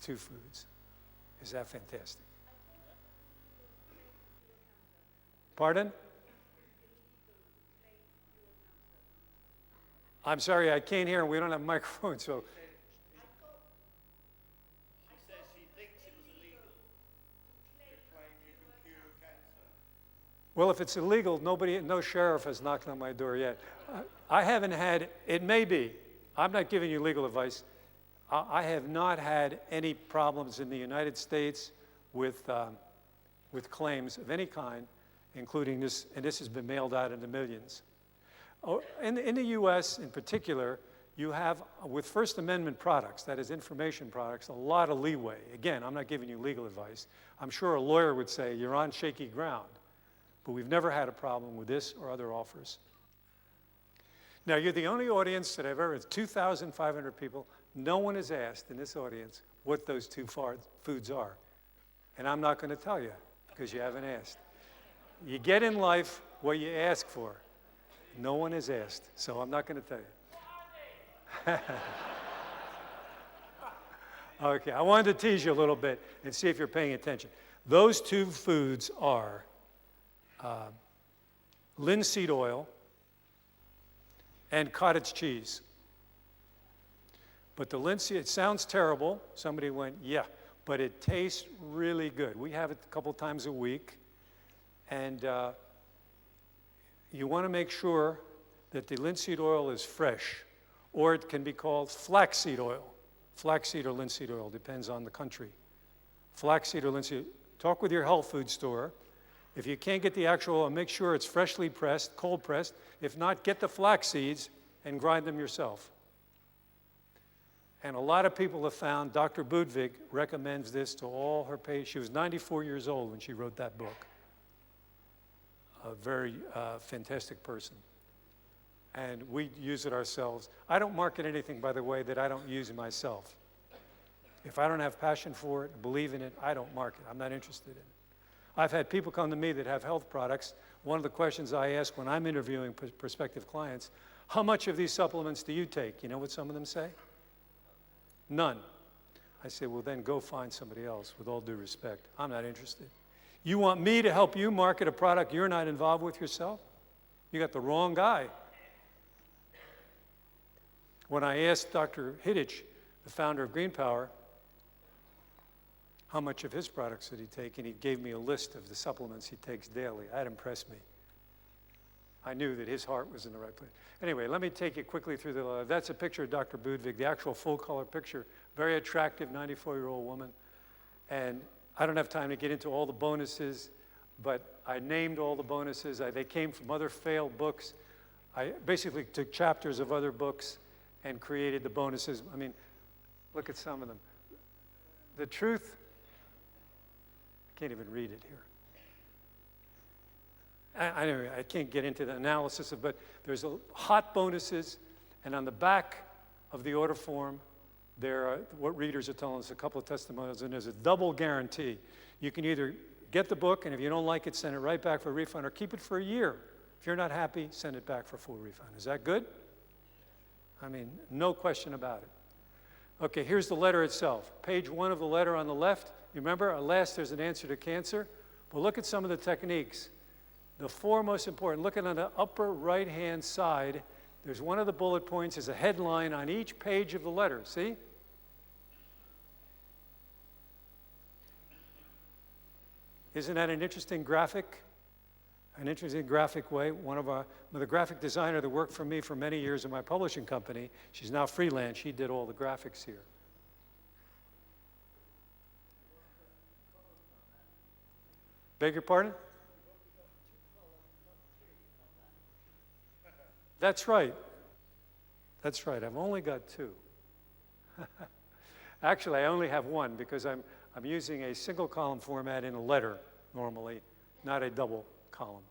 two foods. Is that fantastic? Pardon? I'm sorry, I can't hear. We don't have a microphone, so. She says she thinks it was illegal to claim you can cure cancer. Well, if it's illegal, no sheriff has knocked on my door yet. I haven't had, it may be. I'm not giving you legal advice. I have not had any problems in the United States with claims of any kind, including this, and this has been mailed out into millions. Oh, in the U.S. in particular, you have, with First Amendment products, that is information products, a lot of leeway. Again, I'm not giving you legal advice. I'm sure a lawyer would say you're on shaky ground, but we've never had a problem with this or other offers. Now, you're the only audience that I've ever, it's 2,500 people. No one has asked in this audience what those two foods are. And I'm not going to tell you because you haven't asked. You get in life what you ask for. No one has asked, so I'm not going to tell you. Okay, I wanted to tease you a little bit and see if you're paying attention. Those two foods are linseed oil and cottage cheese. But the linseed, it sounds terrible. Somebody went, yeah, but it tastes really good. We have it a couple times a week. And you want to make sure that the linseed oil is fresh, or it can be called flaxseed oil. Flaxseed or linseed oil, depends on the country. Flaxseed or linseed, talk with your health food store. If you can't get the actual oil, make sure it's freshly pressed, cold pressed. If not, get the flax seeds and grind them yourself. And a lot of people have found, Dr. Budwig recommends this to all her patients. She was 94 years old when she wrote that book. A very fantastic person. And we use it ourselves. I don't market anything, by the way, that I don't use myself. If I don't have passion for it, believe in it, I don't market. I'm not interested in it. I've had people come to me that have health products. One of the questions I ask when I'm interviewing prospective clients, how much of these supplements do you take? You know what some of them say? None. I say, well, then go find somebody else, with all due respect. I'm not interested. You want me to help you market a product you're not involved with yourself? You got the wrong guy. When I asked Dr. Hiddich, the founder of Green Power, how much of his products did he take, and he gave me a list of the supplements he takes daily, that impressed me. I knew that his heart was in the right place. Anyway, let me take you quickly through the, that's a picture of Dr. Budwig, the actual full-color picture, very attractive 94-year-old woman. And I don't have time to get into all the bonuses, but I named all the bonuses. They came from other failed books. I basically took chapters of other books and created the bonuses. I mean, look at some of them. The truth, I can't even read it here. I can't get into the analysis of, but there's hot bonuses, and on the back of the order form, there are what readers are telling us, a couple of testimonials, and there's a double guarantee. You can either get the book, and if you don't like it, send it right back for a refund, or keep it for a year. If you're not happy, send it back for a full refund. Is that good? I mean, no question about it. Okay, here's the letter itself. Page 1 of the letter on the left. You remember, at last there's an answer to cancer. But look at some of the techniques. The four most important, looking on the upper right-hand side, there's one of the bullet points is a headline on each page of the letter. See? Isn't that an interesting graphic? An interesting graphic way. The graphic designer that worked for me for many years in my publishing company, she's now freelance, she did all the graphics here. Beg your pardon? That's right. That's right. I've only got two. Actually, I only have one because I'm using a single column format in a letter normally, not a double column.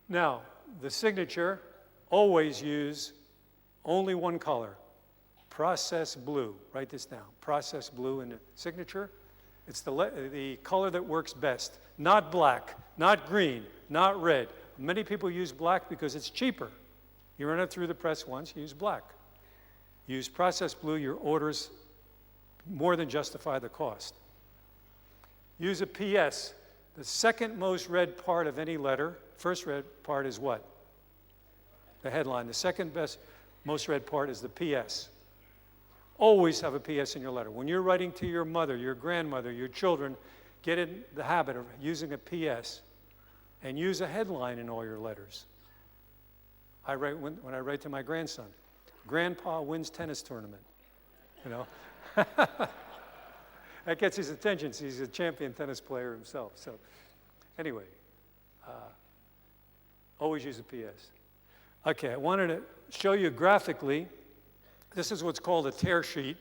Now, the signature, always use only one color, process blue. Write this down. Process blue in the signature. It's the color that works best. Not black, not green, not red. Many people use black because it's cheaper. You run it through the press once, use black. Use process blue, your orders more than justify the cost. Use a PS. The second most read part of any letter, first read part is what? The headline. The second most read part is the PS. Always have a PS in your letter. When you're writing to your mother, your grandmother, your children, get in the habit of using a PS and use a headline in all your letters. When I write to my grandson, Grandpa wins tennis tournament, you know. That gets his attention. So he's a champion tennis player himself. So anyway, always use a PS. Okay, I wanted to show you graphically. This is what's called a tear sheet.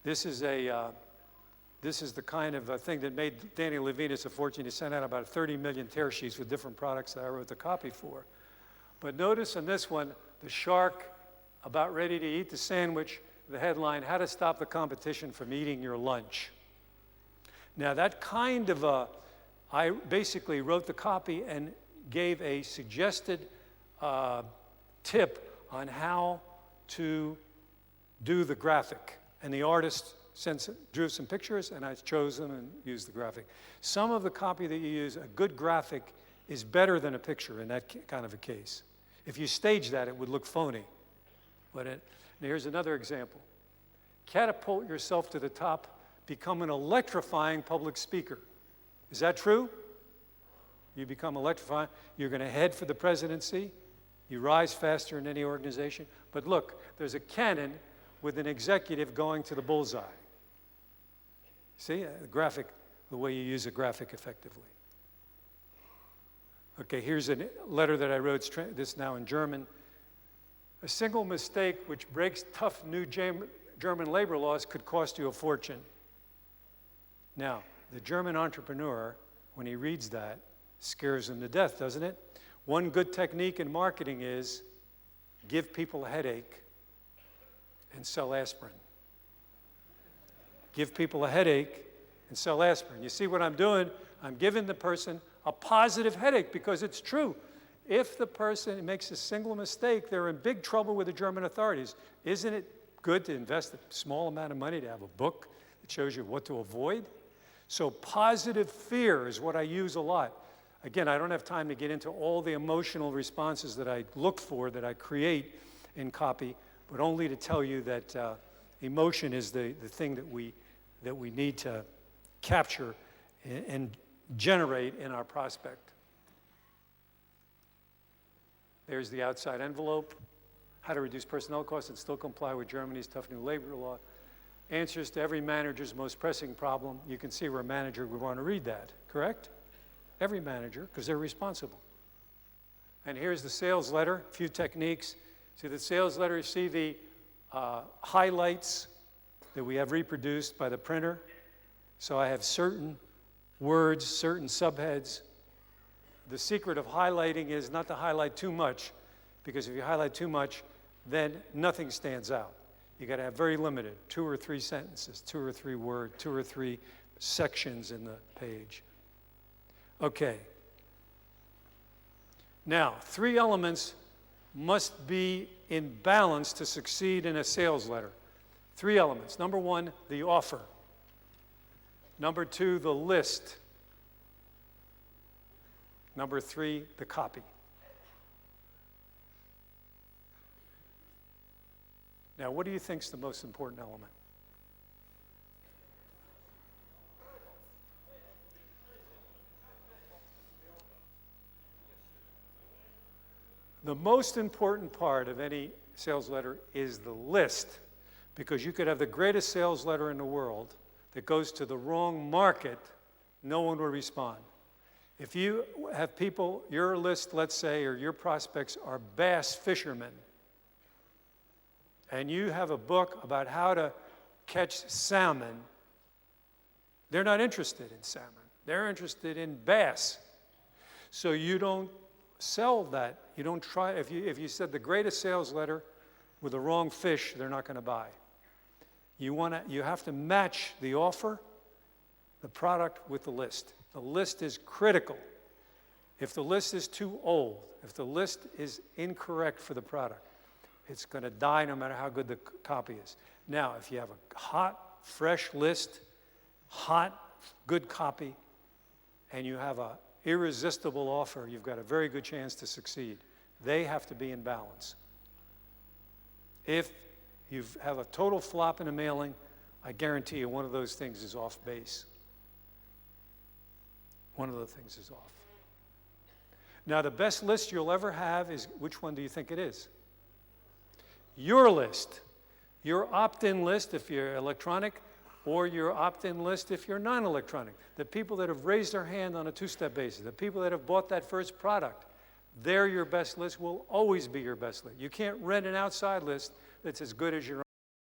This is the kind of thing that made Danny Levinas a fortune. He sent out about 30 million tear sheets with different products that I wrote the copy for. But notice in this one, the shark about ready to eat the sandwich, the headline, how to stop the competition from eating your lunch. Now that kind of I basically wrote the copy and gave a suggested tip on how to do the graphic. And the artist drew some pictures, and I chose them and used the graphic. Some of the copy that you use, a good graphic is better than a picture in that kind of a case. If you stage that, it would look phony. But here's another example. Catapult yourself to the top, become an electrifying public speaker. Is that true? You become electrifying, you're going to head for the presidency, you rise faster in any organization. But look, there's a cannon with an executive going to the bullseye. See, the graphic, the way you use a graphic effectively. Okay, here's a letter that I wrote, this now in German. A single mistake which breaks tough new German labor laws could cost you a fortune. Now, the German entrepreneur, when he reads that, scares him to death, doesn't it? One good technique in marketing is give people a headache and sell aspirin. Give people a headache and sell aspirin. You see what I'm doing? I'm giving the person a positive headache because it's true. If the person makes a single mistake, they're in big trouble with the German authorities. Isn't it good to invest a small amount of money to have a book that shows you what to avoid? So positive fear is what I use a lot. Again, I don't have time to get into all the emotional responses that I look for, that I create in copy, but only to tell you that emotion is the thing that we need to capture and generate in our prospect. There's the outside envelope, how to reduce personnel costs and still comply with Germany's tough new labor law. Answers to every manager's most pressing problem. You can see where a manager would want to read that, correct? Every manager, because they're responsible. And here's the sales letter, a few techniques. See the sales letter, you see the highlights that we have reproduced by the printer. So I have certain words, certain subheads. The secret of highlighting is not to highlight too much, because if you highlight too much, then nothing stands out. You got to have very limited, 2 or 3 sentences, 2 or 3 words, 2 or 3 sections in the page. Okay. Now, 3 elements must be in balance to succeed in a sales letter. 3 elements. Number 1, the offer. Number 2, the list. Number 3, the copy. Now, what do you think is the most important element? The most important part of any sales letter is the list, because you could have the greatest sales letter in the world that goes to the wrong market, no one will respond. If you have people, your list, let's say, or your prospects are bass fishermen, and you have a book about how to catch salmon, they're not interested in salmon. They're interested in bass. So you don't sell that. You don't try. If you said the greatest sales letter with the wrong fish, they're not going to buy. You have to match the offer, the product with the list. The list is critical. If the list is too old, if the list is incorrect for the product, it's going to die no matter how good the copy is. Now, if you have a hot fresh list, hot, good copy, and you have an irresistible offer, you've got a very good chance to succeed. They have to be in balance. If you have a total flop in a mailing, I guarantee you one of those things is off base. One of the things is off. Now, the best list you'll ever have is, which one do you think it is? Your list. Your opt-in list if you're electronic, or your opt-in list if you're non-electronic. The people that have raised their hand on a two-step basis, the people that have bought that first product, they're your best list, will always be your best list. You can't rent an outside list that's as good as your own.